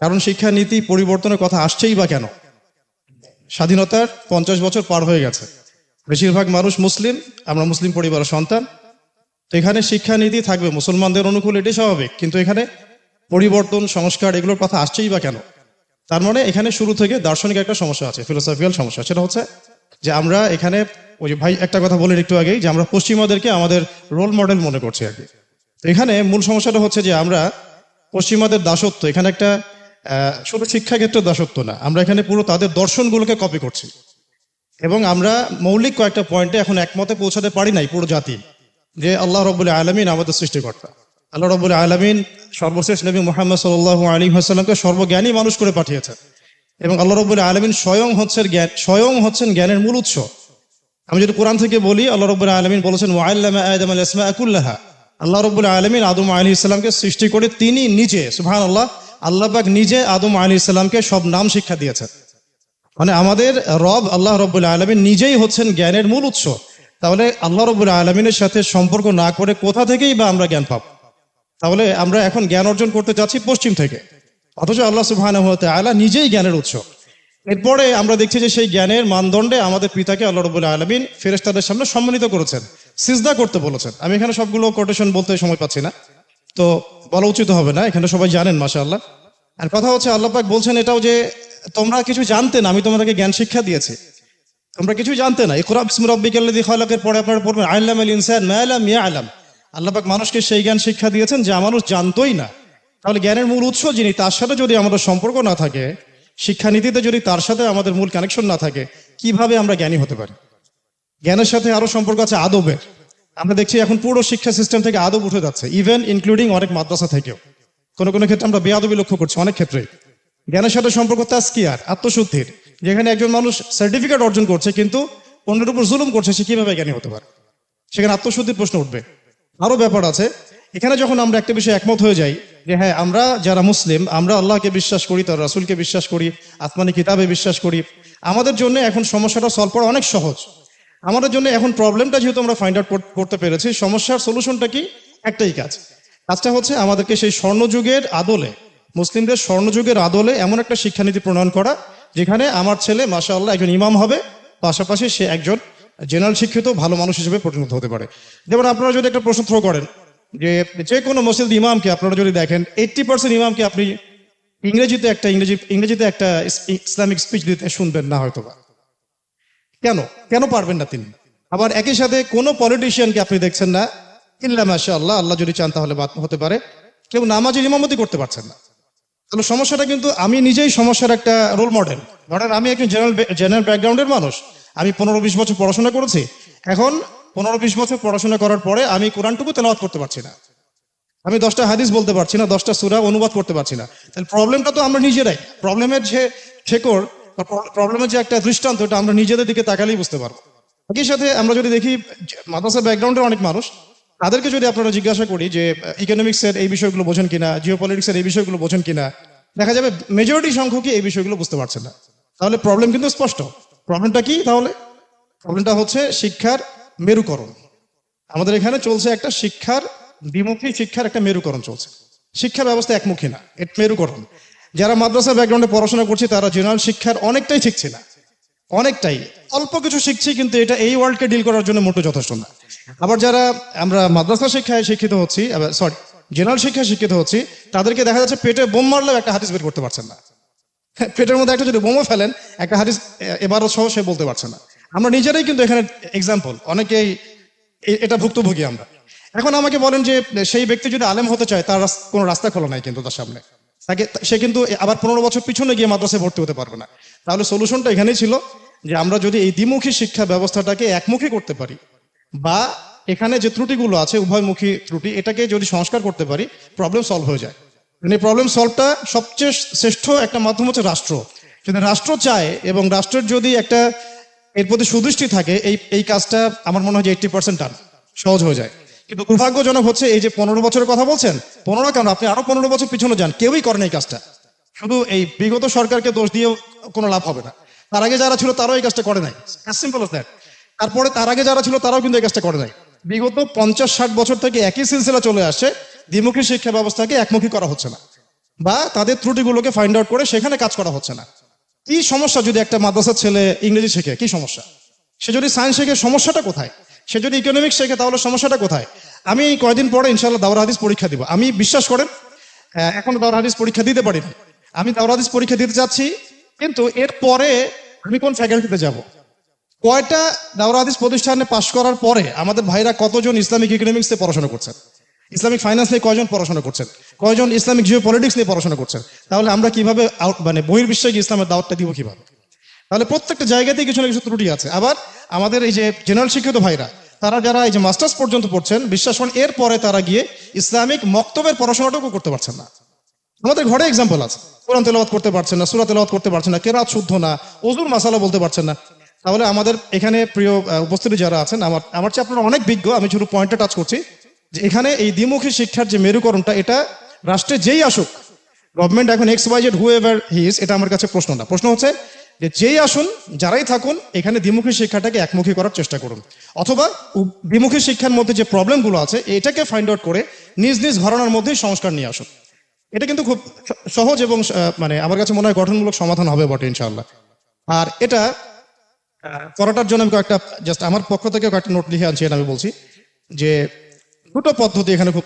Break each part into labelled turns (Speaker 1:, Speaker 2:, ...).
Speaker 1: কারণ শিক্ষানীতি পরিবর্তনের কথা আসছেই বা কেন? স্বাধীনতার 50 বছর পার হয়ে গেছে, বেশিরভাগ মানুষ মুসলিম, আমরা মুসলিম পরিবারের সন্তান। তো এখানে শিক্ষানীতি থাকবে মুসলমানদের অনুকূল, এটাই স্বাভাবিক। কিন্তু এখানে পরিবর্তন, সংস্কার এগুলোর কথা আসছেই বা কেন? তার মানে এখানে শুরু থেকে দার্শনিক একটা সমস্যা আছে, ফিলোসফিক্যাল সমস্যা। সেটা হচ্ছে যে আমরা এখানে, ওই যে ভাই একটা কথা বলেন একটু আগেই, যে আমরা পশ্চিমাদেরকে আমাদের রোল মডেল মনে করছি আর কি। তো এখানে মূল সমস্যাটা হচ্ছে যে আমরা পশ্চিমাদের দাসত্ব, এখানে একটা শুধু শিক্ষাক্ষেত্রে দাসত্ব না, আমরা এখানে পুরো তাদের দর্শনগুলোকে কপি করছি। এবং আমরা মৌলিক কয়েকটা পয়েন্টে এখন একমতে পৌঁছাতে পারি নাই পুরো জাতি, যে আল্লাহ রব্বুল আলামিন আমাদের সৃষ্টিকর্তা। আল্লাহ রব্বুল আলামিন সর্বশেষ নবী মুহাম্মদ সাল্লাল্লাহু আলাইহি ওয়াসাল্লামকে সর্বজ্ঞানী মানুষ করে পাঠিয়েছেন, এবং আল্লাহ রব্বুল আলামিন স্বয়ং হচ্ছেন জ্ঞানের মূল উৎস। আমি যদি কোরআন থেকে বলি, আল্লাহ রব্বুল আলামিন বলেছেন ওয়াল্লামা আদম আল আসমাআ কুল্লাহা। আল্লাহ রব্বুল আলামিন আদম আলাইহিস সালামকে সৃষ্টি করে তিনি নিজে, সুবহানাল্লাহ, আল্লাহ পাক নিজে আদম আলাইহিস সালামকে সব নাম শিক্ষা দিয়েছেন। মানে আমাদের রব আল্লাহ রব্বুল আলামিন নিজেই হচ্ছেন জ্ঞানের মূল উৎস। তাহলে আল্লাহ রব্বুল আলামিনের সাথে সম্পর্ক না করে কোথা থেকেই বা আমরা জ্ঞান পাব? তাহলে আমরা এখন জ্ঞান অর্জন করতে যাচ্ছি পশ্চিম থেকে, অথচ আল্লাহ সুবহানাহু ওয়া তাআলা নিজেই জ্ঞানের উৎস। এরপরে আমরা দেখছি যে সেই জ্ঞানের মানদণ্ডে আমাদের পিতাকে আল্লাহ রাব্বুল আলামিন ফেরেশতাদের সামনে সম্মানিত করেছেন, সিজদা করতে বলেছেন। আমি এখানে সবগুলো কোটেশন বলতে সময় পাচ্ছি না, তো বলা উচিত হবে না, এখানে সবাই জানেন মাশাআল্লাহ। আর কথা হচ্ছে আল্লাহ পাক বলছেন এটাও যে তোমরা কিছু জানতে না, আমি তোমাদেরকে জ্ঞান শিক্ষা দিয়েছি, তোমরা কিছু জানতে না। ইকরা বিসমি রাব্বিকাল্লাযী খালাকের পরে আপনারা পড়বেন আল্লামাল ইনসান মা লাম ইয়ালাম। আল্লাহ পাক মানুষকে সেই জ্ঞান শিক্ষা দিয়েছেন যা মানুষ জানতোই না। তাহলে জ্ঞানের মূল উৎস যিনি, তার সাথে যদি আমাদের সম্পর্ক না থাকে, শিক্ষানীতিতে যদি তার সাথে আমাদের মূল কানেকশন না থাকে, কিভাবে আমরা জ্ঞানী হতে পারি? জ্ঞানের সাথে আরো সম্পর্ক আছে আদবের। আমরা দেখছি এখন পুরো শিক্ষা সিস্টেম থেকে আদব উঠে যাচ্ছে, ইভেন ইনক্লুডিং অনেক মাদ্রাসা থেকেও। কোনো কোনো ক্ষেত্রে আমরা বেয়াদবি লক্ষ্য করছি অনেক ক্ষেত্রে। জ্ঞানের সাথে সম্পর্ক তাজকিয়ার, আত্মশুদ্ধির, যেখানে একজন মানুষ সার্টিফিকেট অর্জন করছে কিন্তু অন্যের উপর জুলুম করছে, সে কিভাবে জ্ঞানী হতে পারে? সেখানে আত্মশুদ্ধির প্রশ্ন উঠবে। আরো ব্যাপার আছে এখানে। যখন আমরা একটা বিষয়ে একমত হয়ে যাই যে হ্যাঁ, আমরা যারা মুসলিম, আমরা আল্লাহকে বিশ্বাস করি, তার রাসূলকে বিশ্বাস করি, আসমানি কিতাবে বিশ্বাস করি, আমাদের জন্য এখন সমস্যাটা সলভ করা অনেক সহজ। আমাদের জন্য এখন প্রবলেমটা যেহেতু আমরা ফাইন্ড আউট করতে পেরেছি, সমস্যার সলিউশনটা কি? একটাই কাজটা হচ্ছে আমাদেরকে সেই স্বর্ণযুগের আদলে, মুসলিমদের স্বর্ণযুগের আদলে এমন একটা শিক্ষানীতি প্রণয়ন করা, যেখানে আমার ছেলে মাশাআল্লাহ একজন ইমাম হবে, পাশাপাশি সে একজন জেনারেল শিক্ষিত ভালো মানুষ হিসেবে পরিণত হতে পারে। যেমন আপনারা যদি একটা প্রশ্ন থ্রো করেন যে কোনো মসজিদ ইমামকে আপনারা যদি দেখেন, 80% ইমামকে আপনি ইংরেজিতে একটা ইসলামিক স্পিচ দিতে শুনবেন না হয়তোবা। কেন পারবেন না তিনি? আবার একই সাথে কোনো পলিটিশিয়ানকে আপনি দেখছেন না, ইল্লা মাশাআল্লাহ, আল্লাহ যদি চান তাহলে হতে পারে, কেউ নামাজের ইমামতি করতে পারছেন না। তাহলে সমস্যাটা কিন্তু, আমি নিজেই সমস্যার একটা রোল মডেল। ধরেন আমি একজন জেনারেল ব্যাকগ্রাউন্ডের মানুষ, আমি 15-20 বছর পড়াশোনা করেছি। এখন 15-20 বছর পড়াশোনা করার পরে আমি কোরআনটুকু তেলাওয়াত করতে পারছি না, আমি 10টা হাদিস বলতে পারছি না, 10টা সূরা অনুবাদ করতে পারছি না। তাহলে প্রবলেমটা তো আমরা নিজেরাই। প্রবলেমের যে শেকড় বা প্রবলেমের যে একটা দৃষ্টান্ত, এটা আমরা নিজেদের দিকে তাকালেই বুঝতে পারবো। একই সাথে আমরা যদি দেখি মাদ্রাসা ব্যাকগ্রাউন্ডের অনেক মানুষ, তাদেরকে যদি আপনারা জিজ্ঞাসা করি যে ইকোনমিক্সের এই বিষয়গুলো বোঝেন কিনা, জিওপলিটিক্সের এই বিষয়গুলো বোঝেন কিনা, দেখা যাবে মেজরিটি সংখ্যকই এই বিষয়গুলো বুঝতে পারছে না। তাহলে প্রবলেম কিন্তু স্পষ্ট। প্রবলেমটা কি তাহলে? প্রবলেমটা হচ্ছে শিক্ষার মেরুকরণ। আমাদের এখানে চলছে একটা দ্বিমুখী শিক্ষার একটা মেরুকরণ চলছে। শিক্ষা ব্যবস্থা একমুখী না, এটা মেরুকরণ। যারা মাদ্রাসা ব্যাকগ্রাউন্ডে পড়াশোনা করছে তারা জেনারেল শিক্ষার অনেকটাই শিখছে না, অনেকটাই অল্প কিছু শিখছি, কিন্তু এটা এই ওয়ার্ল্ডকে ডিল করার জন্য মোটেও যথেষ্ট না। আবার যারা আমরা মাদ্রাসা শিক্ষায় শিক্ষিত হচ্ছি, জেনারেল শিক্ষায় শিক্ষিত হচ্ছি, তাদেরকে দেখা যাচ্ছে পেটে বোম মারলেও একটা হাদিস বের করতে পারছেন না। পেটের মধ্যে একটা যদি বোমও ফেলেন, একটা হাদিস এবারও সহ সে বলতে পারছে না। আমরা নিজেরাই কিন্তু এখানে এক্সাম্পল, অনেকেই এটা ভুক্তভোগী আমরা। এখন আমাকে বলেন যে সেই ব্যক্তি যদি আলেম হতে চায়, তার কোনো রাস্তা খোলা নাই কিন্তু তার সামনে, সে কিন্তু আবার 15 বছর পিছনে গিয়ে মাদ্রাসায় ভর্তি হতে পারবে না। তাহলে সলিউশনটা এখানেই ছিল যে আমরা যদি এই দ্বিমুখী শিক্ষা ব্যবস্থাটাকে একমুখী করতে পারি, বা এখানে যে ত্রুটিগুলো আছে উভয়মুখী ত্রুটি, এটাকে যদি সংস্কার করতে পারি, প্রবলেম সলভ হয়ে যায়। এই প্রবলেম সলভটা সবচেয়ে শ্রেষ্ঠ একটা মাধ্যম হচ্ছে রাষ্ট্র। যদি রাষ্ট্র চায় এবং রাষ্ট্রের যদি একটা এর প্রতি সুদৃষ্টি থাকে, এই কাজটা আমার মনে হয় যে 80% টান সহজ হয়ে যায়। কিন্তু দুর্ভাগ্যজনক হচ্ছে এই যে 15 বছরের কথা বলছেন, 15 কেন, আপনি আরো 15 বছর পিছনে যান, কেউই করেন এই কাজটা। শুধু এই বিগত সরকারকে দোষ দিয়ে কোনো লাভ হবে না। তার আগে যারা ছিল তারাও এই কাজটা করে নাই, অ্যাজ সিম্পল অ্যাজ দ্যাট। তারপরে তার আগে যারা ছিল তারাও কিন্তু এই কাজটা করে নাই। বিগত 50-60 বছর থেকে একই সিলসিলা চলে আসছে, দ্বিমুখী শিক্ষা ব্যবস্থাকে একমুখী করা হচ্ছে না। বা তাদের ত্রুটিগুলোকে ফাইন্ড আউট করে সেখানে কাজ করা হচ্ছে না। কি সমস্যা যদি একটা মাদ্রাসার ছেলে ইংরেজি শেখে, কি সমস্যা? সে যদি সায়েন্স শেখে, সমস্যাটা কোথায়? সে যদি ইকোনমিক্স শেখে, তাহলে সমস্যাটা কোথায়? আমি কয়দিন পরে ইনশাআল্লাহ দাওরা হাদিস পরীক্ষা দিব। আমি বিশ্বাস করেন এখন দাওরা হাদিস পরীক্ষা দিতে পারি না। আমি দাওরা হাদিস পরীক্ষা দিতে যাচ্ছি, কিন্তু এর পরে আমি কোন ফ্যাকাল্টিতে যাব? কয়টা দাওরা হাদিস প্রতিষ্ঠানে পাশ করার পরে আমাদের ভাইরা কতজন ইসলামিক ইকোনমিক্স নিয়ে পড়াশোনা করছেন, ইসলামিক ফাইন্যান্স নিয়ে কয়জন পড়াশোনা করছেন, কয়জন ইসলামিক জিও পলিটিক্স নিয়ে পড়াশোনা করছেন? তাহলে আমরা কিভাবে মানে বহির্বিশ্বে গিয়ে ইসলামের দাওয়াতটা দিব কিভাবে? তাহলে প্রত্যেকটা জায়গাতেই কিছু না কিছু ত্রুটি আছে। আবার আমাদের এই যে জেনারেল শিক্ষিত ভাইরা, তারা যারা এই যে মাস্টার্স পর্যন্ত পড়ছেন, বিশ্বাস করেন এরপরে তারা গিয়ে ইসলামিক মক্তবের পড়াশোনাটুকু করতে পারছেন না। আমাদের ঘরে এক্সাম্পল আছে, কোরআন তেলাওয়াত করতে পারছেন না, সূরা তেলাওয়াত করতে পারছেন না, কেরাত শুদ্ধ না, ওযুর মাসালা বলতে পারছেন না। তাহলে আমাদের এখানে প্রিয় উপস্থিতি যারা আছেন, আমার চেয়ে আপনারা অনেক বিজ্ঞ, আমি শুধু পয়েন্টে টাচ করছি যে এখানে এই দ্বিমুখী শিক্ষার যে মেরুকরণটা, এটা রাষ্ট্রে যেই আসুক, গভর্নমেন্ট এখন XYZ হুএভার হি ইজ, এটা আমার কাছে প্রশ্ন না। প্রশ্ন হচ্ছে যে যেই আসুন, যারাই থাকুন, এখানে দ্বিমুখী শিক্ষাটাকে একমুখী করার চেষ্টা করুন, অথবা দ্বিমুখী শিক্ষার মধ্যে যে প্রবলেমগুলো আছে এটাকে ফাইন্ড আউট করে নিজ নিজ ঘরানার মধ্যেই সংস্কার নিয়ে আসুন। এটা কিন্তু খুব সহজ এবং মানে আমার কাছে মনে হয় গঠনমূলক সমাধান হবে বটে ইনশাআল্লাহ। আর এটা করাটার জন্য আমি কয়েকটা জাস্ট আমার পক্ষ থেকে কয়েকটা নোট লিখে আনছি। আমি বলছি যে দুটো পদ্ধতি এখানে খুব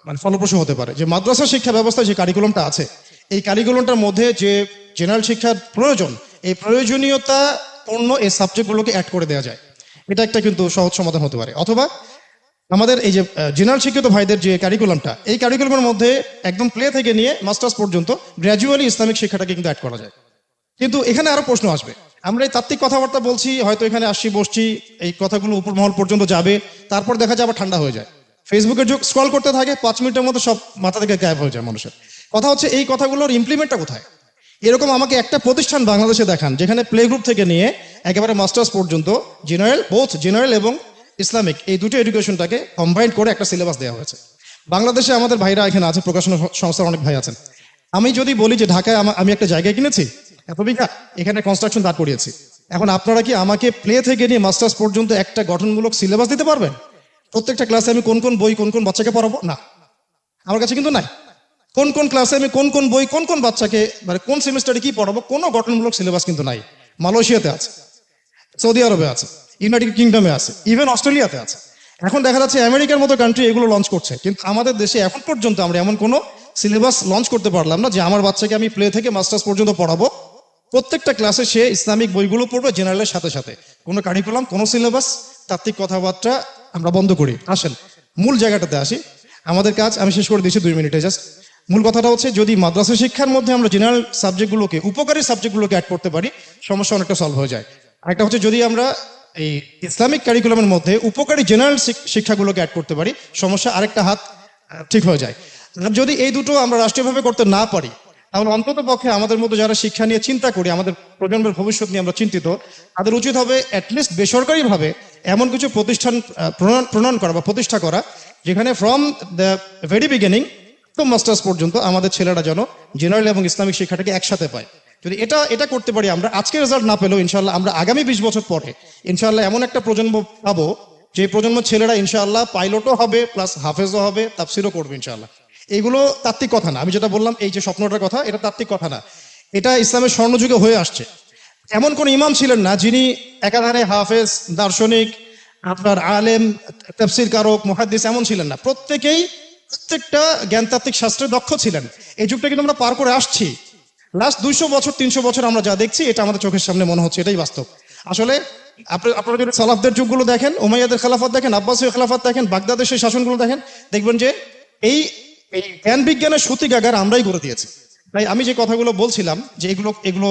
Speaker 1: মানে ফলপ্রসূ হতে পারে। যে মাদ্রাসা শিক্ষা ব্যবস্থায় যে কারিকুলামটা আছে, এই কারিকুলামটার মধ্যে যে জেনারেল শিক্ষার প্রয়োজন, এই প্রয়োজনীয়তা পূর্ণ এই সাবজেক্টগুলোকে অ্যাড করে দেওয়া যায়, এটা একটা কিন্তু সহজ সমাধান হতে পারে। অথবা আমাদের এই যে জেনারেল শিক্ষিত ভাইদের যে কারিকুলামটা, এই কারিকুলামের মধ্যে একদম প্লে থেকে নিয়ে মাস্টার্স পর্যন্ত গ্র্যাজুয়ালি ইসলামিক শিক্ষাটাকে কিন্তু অ্যাড করা যায়। কিন্তু এখানে আরো প্রশ্ন আসবে। আমরা এই তাত্ত্বিক কথাবার্তা বলছি, হয়তো এখানে আসছি বসছি, এই কথাগুলো উপর মহল পর্যন্ত যাবে, তারপর দেখা যায় আবার ঠান্ডা হয়ে যায়। ফেসবুকের যুগ, স্ক্রল করতে থাকে, 5 মিনিটের মধ্যে সব মাথা থেকে গায়েব হয়ে যায় মানুষের। কথা হচ্ছে এই কথাগুলোর ইমপ্লিমেন্টটা কোথায়? এরকম আমাকে একটা প্রতিষ্ঠান বাংলাদেশে দেখান যেখানে প্লে গ্রুপ থেকে নিয়ে একেবারে মাস্টার্স পর্যন্ত জেনারেল এবং ইসলামিক এই দুটো এডুকেশনটাকে কম্বাইন্ড করে একটা সিলেবাস দেওয়া হয়েছে। বাংলাদেশে আমাদের ভাইরা এখানে আছে, প্রকাশনা সংস্থার অনেক ভাই আছেন। আমি যদি বলি যে ঢাকায় আমি একটা জায়গায় কিনেছি, এত বিঘা, এখানে কনস্ট্রাকশন দাঁড় করিয়েছি, এখন আপনারা কি আমাকে প্লে থেকে নিয়ে মাস্টার্স পর্যন্ত একটা গঠনমূলক সিলেবাস দিতে পারবেন? প্রত্যেকটা ক্লাসে আমি কোন কোন বই কোন কোন বাচ্চাকে পড়াবো? না, আমার কাছে কিন্তু নাই। কোন কোন ক্লাসে আমি কোন কোন বই কোন কোন বাচ্চাকে, মানে কোন সেমিস্টারে কি পড়াবো, কোনো গঠনমূলক সিলেবাস কিন্তু নাই। মালয়েশিয়াতে আছে, সৌদি আরবে আছে, ইউনাইটেড কিংডমে আছে, ইভেন অস্ট্রেলিয়াতে আছে। এখন দেখা যাচ্ছে আমেরিকার মতো কান্ট্রি এগুলো লঞ্চ করছে, কিন্তু আমাদের দেশে এখন পর্যন্ত আমরা এমন কোনো সিলেবাস লঞ্চ করতে পারলাম না যে আমার বাচ্চাকে আমি প্লে থেকে মাস্টার্স পর্যন্ত পড়াবো। প্রত্যেকটা ক্লাসে সে ইসলামিক বইগুলো পড়বে জেনারেলের সাথে সাথে। কোনো কারিকুলাম, কোনো সিলেবাস, তাত্ত্বিক কথাবার্তা আমরা বন্ধ করি। আসেন মূল জায়গাটাতে আসি। আমাদের কাজ আমি শেষ করে দিয়েছি 2 মিনিটে জাস্ট। মূল কথাটা হচ্ছে, যদি মাদ্রাসা শিক্ষার মধ্যে আমরা জেনারেল সাবজেক্টগুলোকে, উপকারী সাবজেক্টগুলোকে অ্যাড করতে পারি, সমস্যা অনেকটা সলভ হয়ে যায়। আরেকটা হচ্ছে, যদি আমরা এই ইসলামিক কারিকুলামের মধ্যে উপকারী জেনারেল শিক্ষাগুলোকে অ্যাড করতে পারি, সমস্যা আরেকটা হাত ঠিক হয়ে যায়। আর যদি এই দুটো আমরা রাষ্ট্রীয়ভাবে করতে না পারি, তাহলে অন্তত পক্ষে আমাদের মধ্যে যারা শিক্ষা নিয়ে চিন্তা করি, আমাদের প্রজন্মের ভবিষ্যৎ নিয়ে আমরা চিন্তিত, তাদের উচিত হবে অ্যাটলিস্ট বেসরকারিভাবে এমন কিছু প্রতিষ্ঠান প্রণয়ন করা বা প্রতিষ্ঠা করা, যেখানে ফ্রম দ্য ভেরি বিগিনিং তো মাস্টার্স পর্যন্ত আমাদের ছেলেরা যেন জেনারেল এবং ইসলামিক শিক্ষাটাকে একসাথে পায়। যদি এটা করতে পারি আমরা, আজকে রেজাল্ট না পেলেও ইনশাআল্লাহ আমরা আগামী 20 বছর পরে ইনশাআল্লাহ এমন একটা প্রজন্ম পাবো, যে প্রজন্ম ছেলেরা ইনশাআল্লাহ পাইলটও হবে, প্লাস হাফেজও হবে, তাফসিরও করবে ইনশাআল্লাহ। এগুলো তাত্ত্বিক কথা না, আমি যেটা বললাম এই যে স্বপ্নটার কথা, এটা তাত্ত্বিক কথা না, এটা ইসলামের স্বর্ণযুগে হয়ে আসছে। এমন কোন ইমাম ছিলেন না যিনি একাধারে হাফেজ, দার্শনিক, আপনার আলেম, তাফসির কারক, মুহাদ্দিস এমন ছিলেন না। প্রত্যেকটা জ্ঞানতাত্ত্বিক শাস্ত্রে দক্ষ ছিলেন। এই যুগটা কিন্তু আমরা পার করে আসছি। লাস্ট 200 বছর 300 বছর আমরা যা দেখছি, এটা আমাদের চোখের সামনে মনে হচ্ছে এটাই বাস্তব। আসলে আপনারা যদি সালাফদের যুগগুলো দেখেন, উমাইয়াদের খেলাফত দেখেন, আব্বাসীয় খেলাফত দেখেন, বাগদাদের সেই শাসনগুলো দেখেন, দেখবেন যে এই জ্ঞান বিজ্ঞানের সূতিকাগার আমরাই করে দিয়েছি। তাই আমি যে কথাগুলো বলছিলাম যে এগুলো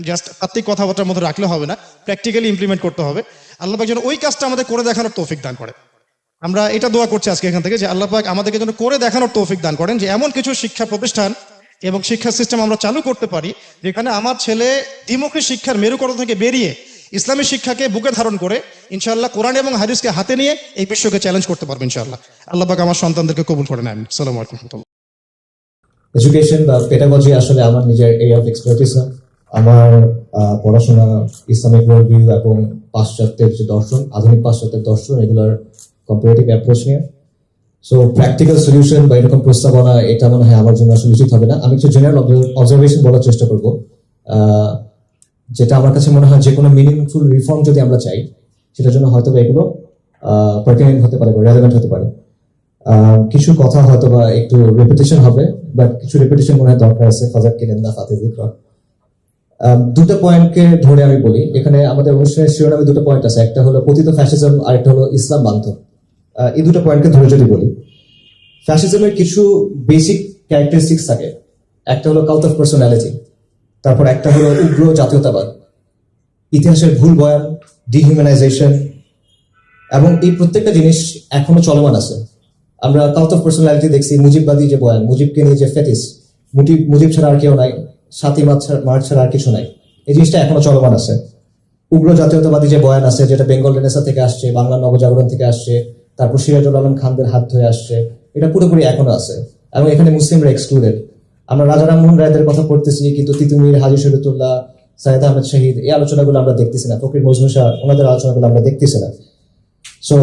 Speaker 1: জাস্ট তাত্ত্বিক কথাবার্তার মধ্যে রাখলে হবে না, প্র্যাকটিক্যালি ইমপ্লিমেন্ট করতে হবে। আল্লাহ পাক যেন ওই কাজটা আমাদের করে দেখানোর তৌফিক দান করে। আমরা এটা দোয়া করছি আজকে এখান থেকে, যে আল্লাহ পাক আমাদেরকে যেন করে দেখানোর তৌফিক দান করেন, যে এমন কিছু শিক্ষা প্রতিষ্ঠান এবং শিক্ষা সিস্টেম আমরা চালু করতে পারি, যেখানে আমার ছেলে দ্বিমুখী শিক্ষার মেরুকরণ থেকে বেরিয়ে ইসলামী শিক্ষাকে বুকে ধারণ করে ইনশাআল্লাহ কোরআন এবং হাদিসকে হাতে নিয়ে এই বিশ্বকে চ্যালেঞ্জ করতে পারবে ইনশাআল্লাহ। আল্লাহ পাক আমার সন্তানদেরকে কবুল করে নেন। আসসালামু আলাইকুম।
Speaker 2: এডুকেশন বা পেডাগজি আসলে আমার নিজের এরিয়া অফ এক্সপার্টিস না। আমার পড়াশোনা ইসলামিক ওয়ার্ল্ড ভিউ এবং পাশ্চাত্যের যে দর্শন, আধুনিক পাশ্চাত্যের দর্শন, এগুলোর কম্পারেটিভ অ্যাপ্রোচ নিয়ে। সো প্র্যাকটিক্যাল সলিউশন বা এরকম প্রস্তাবনা এটা মনে হয় আমার জন্য আসলে উচিত হবে না। আমি একটু জেনারেল অবজারভেশন বলার চেষ্টা করবো, যেটা আমার কাছে মনে হয় যে কোনো মিনিংফুল রিফর্ম যদি আমরা চাই সেটার জন্য হয়তো বা এগুলো পার্টিনেন্ট হতে পারে বা রেলেভেন্ট হতে পারে। কিছু কথা হয়তো বা একটু রেপিটেশন হবে, বাট কিছু রেপিটেশন মনে হয় দরকার আছে। ফাজাক কিনেন না ফাতে দিকরা দুটো পয়েন্টকে ধরে আমি বলি, এখানে আমাদের অনুষ্ঠানের শিরোনামে দুটো পয়েন্ট আছে, একটা হলো পতিত ফ্যাসিজম আর একটা হলো ইসলাম বান্ধব। এই দুটো পয়েন্টকে ধরে যদি বলি, ফ্যাসিজমের কিছু বেসিক ক্যারেক্টারিস্টিক্স থাকে। একটা হলো কাল্ট অফ পার্সোনালিটি, তারপর একটা হলো উগ্র জাতীয়তাবাদ, ইতিহাসের ভুল বয়ান, ডিহিউম্যানাইজেশন, এবং এই প্রত্যেকটা জিনিস এখনো চলমান আছে। আমরা কাল্ট অফ পার্সোনালিটি দেখছি, মুজিববাদী যে বয়ান, মুজিবকে নিয়ে যে ফেটিস, মুজিব ছাড়া আর কেউ নাই, 7ই মার্চ ছাড়া আর কিছু নাই, এই জিনিসটা এখনো চলমান আছে। উগ্র জাতীয়তাবাদী যে বয়ান আছে, যেটা বেঙ্গল রেনেসা থেকে আসছে, বাংলা নবজাগরণ থেকে আসছে, তারপর সিরাজুল আলম খানদের হাত ধরে আসছে, এটা পুরোপুরি এখনো আছে এবং এখানে মুসলিমরা এক্সক্লুডেড। আমরা রাজা রামমোহন রায়দের কথা পড়তেছি, কিন্তু তিতুমির, হাজী শরীয়তুল্লাহ, সাইয়েদ আহমেদ শহীদ, এই আলোচনাগুলো আমরা দেখতেছি না। ফকির মজনু শাহ, ওনাদের আলোচনাগুলো আমরা দেখতেছি না। সো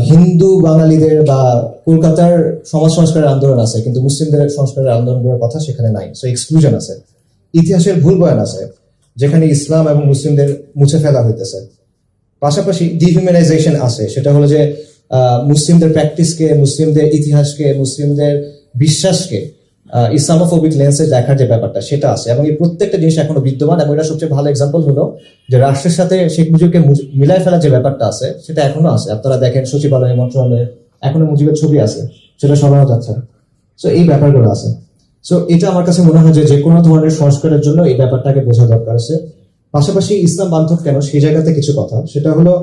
Speaker 2: হিন্দু বাঙালিদের বা কলকাতার সমাজ সংস্কারের আন্দোলন আছে, কিন্তু মুসলিমদের সংস্কারের আন্দোলনগুলোর কথা সেখানে নাই। সো এক্সক্লুশন আছে। ইতিহাসের ভুল বয়ান আছে, যেখানে ইসলাম এবং মুসলিমদের মুছে ফেলা হইতেছে। পাশাপাশি ডিহিউম্যানাইজেশন আছে, সেটা হলো যে মুসলিমদের প্র্যাকটিসকে, মুসলিমদের ইতিহাসকে, মুসলিমদের বিশ্বাসকে ইসলামোফোবিক লেন্সে দেখার যে ব্যাপারটা, সেটা আছে। এবং এই প্রত্যেকটা জিনিস এখনো বিদ্যমান, এবং এটা সবচেয়ে ভালো এক্সাম্পল হলো যে রাষ্ট্রের সাথে শেখ মুজিবকে মিলাই ফেলার যে ব্যাপারটা আছে, সেটা এখনো আছে। আপনারা দেখেন সচিবালয়, মন্ত্রণালয়ে এখনো মুজিবের ছবি আছে, সেটা সরানো যাচ্ছে না। সো এই ব্যাপারগুলো আছে। সো এটা আমার কাছে মনে হয় যে কোনো ধরনের সংস্কারের জন্য এই ব্যাপারটাকে বোঝা দরকার আছে। পাশাপাশি ইসলাম বান্ধব কেন, সেই জায়গাতে কিছু কথা, সেটা হলো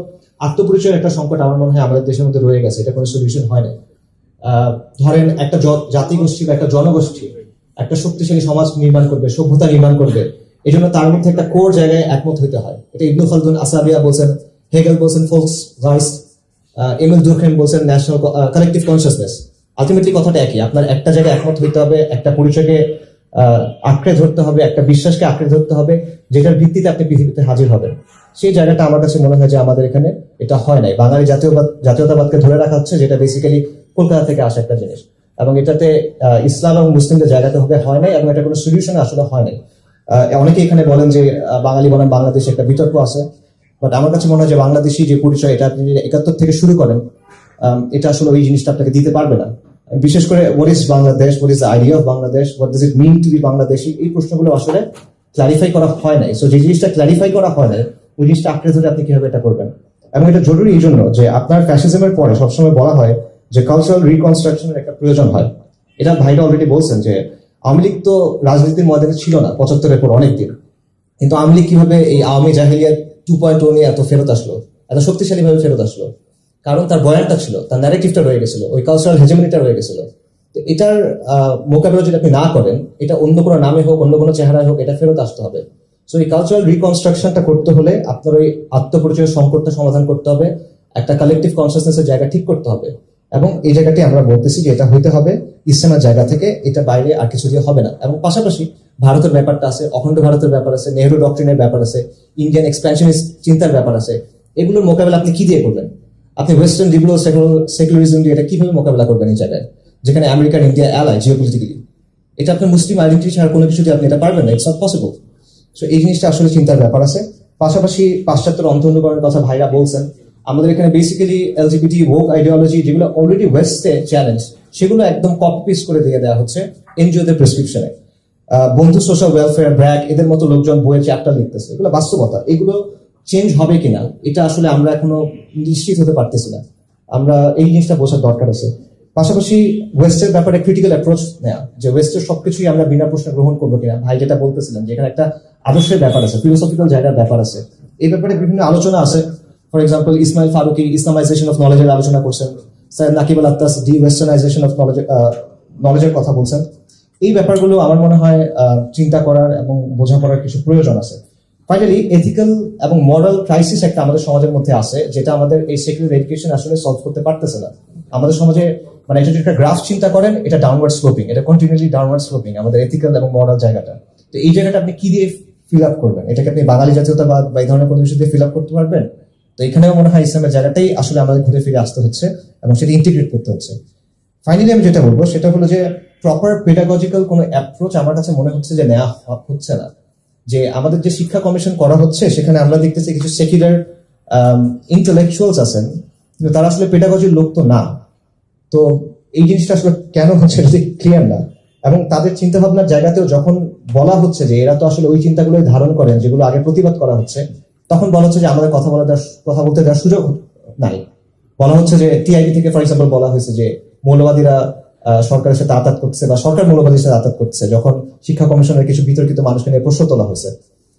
Speaker 2: আত্মপরিচয়ের একটা সংকট আমার মনে হয় আমাদের দেশের মধ্যে রয়ে গেছে, এটা কোনো সলিউশন হয় না। ধরেন একটা জাতিগোষ্ঠী বা একটা জনগোষ্ঠী একটা শক্তিশালী সমাজ নির্মাণ করবে, সভ্যতা নির্মাণ করবে, এই জন্য তার মধ্যে একটা কোর জায়গায় একমত হইতে হয়। এটা ইবনে খালদুন আসাবিয়া বলছেন, হেগেল বলছেন ফোলকস রাইস্ট, এমিল দুরখেম বলছেন ন্যাশনাল কালেকটিভ কনসিয়াসনেস। আলটিমেটলি কথাটা একই, আপনার একটা জায়গায় একমত হইতে হবে, একটা পরিচয়কে আঁকড়ে ধরতে হবে, একটা বিশ্বাসকে আঁকড়ে ধরতে হবে, যেটার ভিত্তিতে আপনি পৃথিবীতে হাজির হবেন। সেই জায়গাটা আমার কাছে মনে হয় যে আমাদের এখানে এটা হয় নাই। বাঙালি জাতীয়তাবাদকে ধরে রাখা হচ্ছে, যেটা বেসিক্যালি কলকাতা থেকে আসা একটা জিনিস, এবং এটাতে ইসলাম এবং মুসলিমদের জায়গাতে হবে হয় নাই, এবং এটা কোনো সলিউশন আসলে হয় নাই। অনেকে এখানে বলেন যে বাঙালি বনাম বাংলাদেশে একটা বিতর্ক আছে, বাট আমার কাছে মনে হয় যে বাংলাদেশি যে পরিচয়, এটা আপনি 71 থেকে শুরু করেন, এটা আসলে ওই জিনিসটা আপনাকে দিতে পারবে না। বিশেষ করে what is Bangladesh, what is the idea of Bangladesh, what does it mean to be Bangladeshi, এই প্রশ্নগুলো আসলে ক্লারিফাই করা হয় নাই। সো যে জিনিসটা ক্লারিফাই করা হয় নাই, ওই জিনিসটা আঁকড়ে ধরে আপনি কিভাবে এটা করবেন। এবং এটা জরুরি এই জন্য যে আপনার ফ্যাসিজমের পরে সবসময় বলা হয় যে কালচারাল রিকনস্ট্রাকশনের একটা প্রয়োজন হয়। এটা ভাইরা অলরেডি বলছেন যে আওয়ামী লীগ তো রাজনীতির ময়দানে ছিল না 75-এর পর অনেকদিন, কিন্তু আওয়ামী লীগ কিভাবে এই আওয়ামী জাহেলিয়া 2.0 নিয়ে এত ফেরত আসলো, এত শক্তিশালী ভাবে ফেরত আসলো, কারণ তার বয়ানটা ছিল, তার ন্যারেটিভটা রয়ে গেছিল, ওই কালচারাল হেজেমনিটা রয়ে গেছিল। তো এটার মোকাবেলা যদি আপনি না করেন, এটা অন্য কোনো নামে হোক, অন্য কোনো চেহারায় হোক, এটা ফেরত আসতে হবে। সো এই কালচারাল রিকনস্ট্রাকশনটা করতে হলে আপনার ওই আত্মপরিচয়ের সংকটটা সমাধান করতে হবে, একটা কালেকটিভ কনসিয়াসনেসের জায়গা ঠিক করতে হবে, এবং এই জায়গাটি আমরা বলতেছি যে এটা হইতে হবে ইসলামের জায়গা থেকে, এটা বাইরে আর কিছু দিয়ে হবে না। এবং পাশাপাশি ভারতের ব্যাপারটা আছে, অখণ্ড ভারতের ব্যাপার আছে, নেহরু ডক্ট্রিনের ব্যাপার আছে, ইন্ডিয়ান এক্সপ্যানশনিস্ট চিন্তার ব্যাপার আছে। এগুলোর মোকাবেলা আপনি কি দিয়ে করবেন? আপনি ওয়েস্টার্ন লিবারাল সেকুলারিজম দিয়ে এটা কিভাবে মোকাবেলা করবেন এই জায়গায়, যেখানে আমেরিকান ইন্ডিয়া অ্যালাই জিওপলিটিক্যালি? এটা আপনার মুসলিম আইডেন্টিটি ছাড়া কোনো কিছু দিয়ে আপনি এটা পারবেন না, ইটস নট পসিবল। সো এই জিনিসটা আসলে চিন্তার ব্যাপার আছে। পাশাপাশি পাশ্চাত্যের অন্তর্ভুক্তিকরণের কথা ভাইরা বলছেন, আমাদের এখানে বেসিক্যালি এলজিবিটি ভোগ আইডিওলজি, যেগুলো অলরেডি ওয়েস্টে চ্যালেঞ্জ, সেগুলো একদম কপি পেস্ট করে দিয়ে দেওয়া হচ্ছে এনজিওদের প্রেসক্রিপশনে। বন্ধু সোশ্যাল ওয়েলফেয়ার, ব্র্যাক, এদের মতো লোকজন বইয়ের চ্যাপ্টার লিখতেছে, এগুলো বাস্তবতা। এগুলো চেঞ্জ হবে কিনা, এটা আসলে আমরা এখনো নিশ্চিত হতে পারতেছি না। আমরা এই জিনিসটা বোঝার দরকার আছে। পাশাপাশি ওয়েস্টের ব্যাপারে ক্রিটিক্যাল অ্যাপ্রোচ নেওয়া, যে ওয়েস্টের সবকিছুই আমরা বিনা প্রশ্নে গ্রহণ করবো কিনা। ভাই যেটা বলতেছিলেন যে এখানে একটা আদর্শের ব্যাপার আছে, ফিলোসফিক্যাল জায়গার ব্যাপার আছে, এই ব্যাপারে বিভিন্ন আলোচনা আছে। For example, Ismail Faruqi Islamization of নলেজের আলোচনা করছেন, sir Naquib al Attas dewesternization of নলেজের কথা বলছেন। এই ব্যাপারগুলো আমার মনে হয় চিন্তা করার এবং বোঝাপড়ার কিছু প্রয়োজন আছে। ফাইনালি, এথিক্যাল এবং মরাল ক্রাইসিস একটা আমাদের সমাজের মধ্যে আছে, যেটা আমাদের এই সেকুলার এডুকেশন আসলে সলভ করতে পারতেছে না। আমাদের সমাজে মানে এটা যদি একটা গ্রাফ চিন্তা করেন, এটা ডাউনওয়ার্ড স্লোপিং, এটা কন্টিনিউলি ডাউনওয়ার্ড স্লোপিং, আমাদের এথিক্যাল এবং মরাল জায়গাটা। তো এই জায়গাটা আপনি কি দিয়ে ফিল আপ করবেন? এটাকে আপনি বাঙালি জাতীয়তাবাদ বা এই ধরনের কোনো কিছু দিয়ে ফিল আপ করতে পারবেন? তো এখানেও মনে হয় ইসলামের জায়গাটাই আসলে আমাদের ঘুরে ফিরে আসতে হচ্ছে এবং সেটা ইন্টিগ্রেট করতে হচ্ছে। ফাইনালি আমি যেটা বলবো সেটা হলো যে প্রপার পেডাগজিক্যাল কোনো অ্যাপ্রোচ আমার কাছে মনে হচ্ছে যে নেওয়া হচ্ছে না। যে আমাদের যে শিক্ষা কমিশন করা হচ্ছে সেখানে আমরা দেখতেছি কিছু সেকুলার ইন্টেলেকচুয়ালস আছেন, কিন্তু তারা আসলে পেডাগজির লোক তো না। তো এই জিনিসটা আসলে কেন হচ্ছে এটা ক্লিয়ার না। এবং তাদের চিন্তা ভাবনার জায়গাতেও যখন বলা হচ্ছে যে এরা তো আসলে ওই চিন্তাগুলোই ধারণ করেন যেগুলো আগে প্রতিবাদ করা হচ্ছে, তখন বলা হচ্ছে যে আমাদের কথা বলতে দেওয়ার সুযোগ নাই। বলা হচ্ছে যে টিআইবি থেকে ফর এক্সাম্পল বলা হয়েছে যে মৌলবাদীরা সরকারের সাথে আঘাত করছে বা সরকার মৌলবাদীর সাথে আঘাত করছে, যখন শিক্ষা কমিশনের কিছু বিতর্কিত মানুষকে নিয়ে প্রশ্ন তোলা হয়েছে।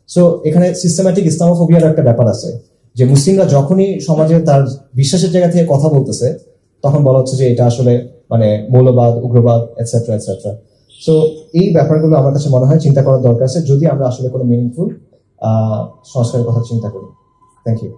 Speaker 2: সো এখানে সিস্টেম্যাটিক ইসলামোফোবিয়ার একটা ব্যাপার আছে, যে মুসলিমরা যখনই সমাজে তার বিশ্বাসের জায়গা থেকে কথা বলতেছে তখন বলা হচ্ছে যে এটা আসলে মানে মৌলবাদ, উগ্রবাদ, এটসেট্রা এটসেট্রা। সো এই ব্যাপারগুলো আমার কাছে মনে হয় চিন্তা করার দরকার আছে যদি আমরা আসলে কোনো মিনিংফুল সংস্কারের কথা চিন্তা করি। Thank you.